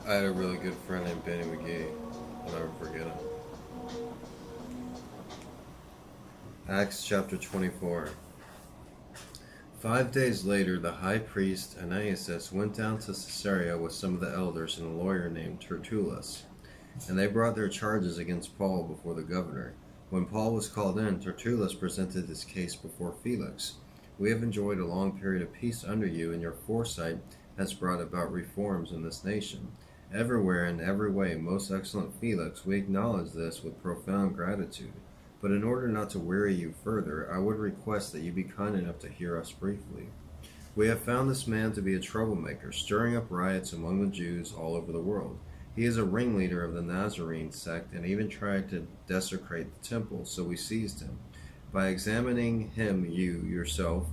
I had a really good friend named Benny McGee. I'll never forget him. Acts chapter 24. 5 days later, the high priest Ananias went down to Caesarea with some of the elders and a lawyer named Tertullus, and they brought their charges against Paul before the governor. When Paul was called in, Tertullus presented his case before Felix. We have enjoyed a long period of peace under you, and your foresight has brought about reforms in this nation. Everywhere, in every way, most excellent Felix, we acknowledge this with profound gratitude. But in order not to weary you further, I would request that you be kind enough to hear us briefly. We have found this man to be a troublemaker, stirring up riots among the Jews all over the world. He is a ringleader of the Nazarene sect and even tried to desecrate the temple, so we seized him. By examining him, you yourself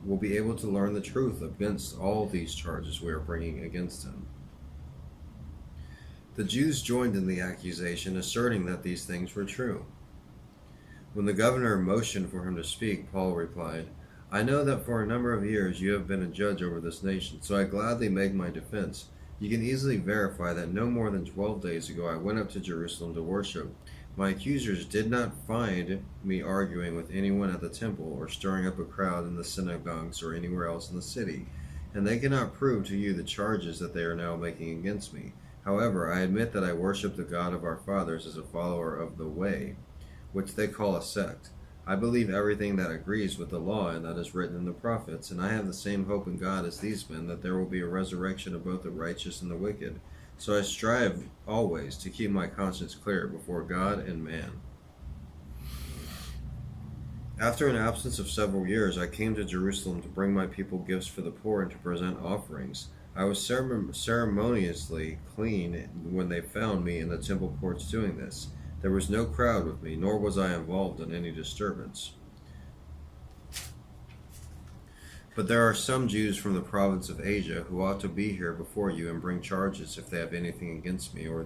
will be able to learn the truth against all these charges we are bringing against him. The Jews joined in the accusation, asserting that these things were true. When the governor motioned for him to speak, Paul replied, I know that for a number of years you have been a judge over this nation, so I gladly make my defense. You can easily verify that no more than 12 days ago I went up to Jerusalem to worship. My accusers did not find me arguing with anyone at the temple or stirring up a crowd in the synagogues or anywhere else in the city, and they cannot prove to you the charges that they are now making against me. However, I admit that I worship the God of our fathers as a follower of the Way, which they call a sect. I believe everything that agrees with the law and that is written in the prophets, and I have the same hope in God as these men, that there will be a resurrection of both the righteous and the wicked. So I strive always to keep my conscience clear before God and man. After an absence of several years, I came to Jerusalem to bring my people gifts for the poor and to present offerings. I was ceremoniously clean when they found me in the temple courts doing this. There was no crowd with me, nor was I involved in any disturbance. But there are some Jews from the province of Asia who ought to be here before you and bring charges if they have anything against me, or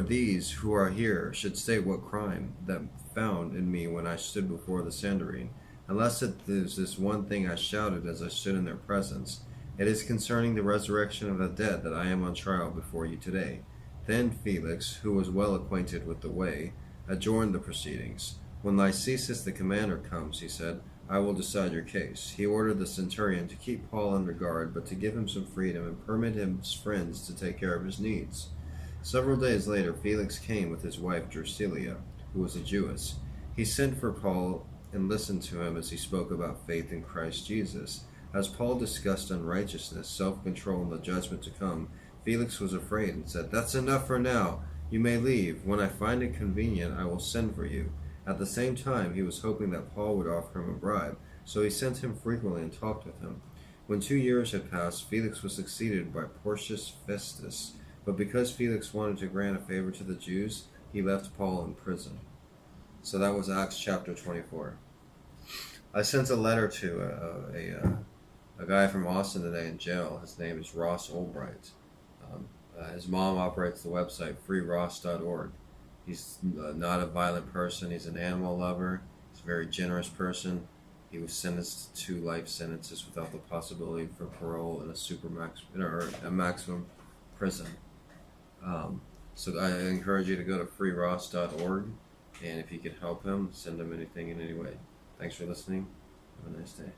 these who are here should state what crime that found in me when I stood before the Sanhedrin, unless it is this one thing I shouted as I stood in their presence. It is concerning the resurrection of the dead that I am on trial before you today. Then Felix, who was well acquainted with the way, adjourned the proceedings. When Lysias the commander comes, he said, I will decide your case. He ordered the centurion to keep Paul under guard, but to give him some freedom and permit his friends to take care of his needs. Several days later, Felix came with his wife Drusilla, who was a Jewess. He sent for Paul and listened to him as he spoke about faith in Christ Jesus. As Paul discussed unrighteousness, self-control, and the judgment to come, Felix was afraid and said, That's enough for now. You may leave. When I find it convenient, I will send for you. At the same time, he was hoping that Paul would offer him a bribe, so he sent him frequently and talked with him. When 2 years had passed, Felix was succeeded by Porcius Festus, but because Felix wanted to grant a favor to the Jews, he left Paul in prison. So that was Acts chapter 24. I sent a letter to a guy from Austin today in jail. His name is Ross Albright. His mom operates the website freeross.org. He's not a violent person. He's an animal lover. He's a very generous person. He was sentenced to 2 life sentences without the possibility for parole in a maximum prison. So I encourage you to go to freeross.org, and if you can help him, send him anything in any way. Thanks for listening. Have a nice day.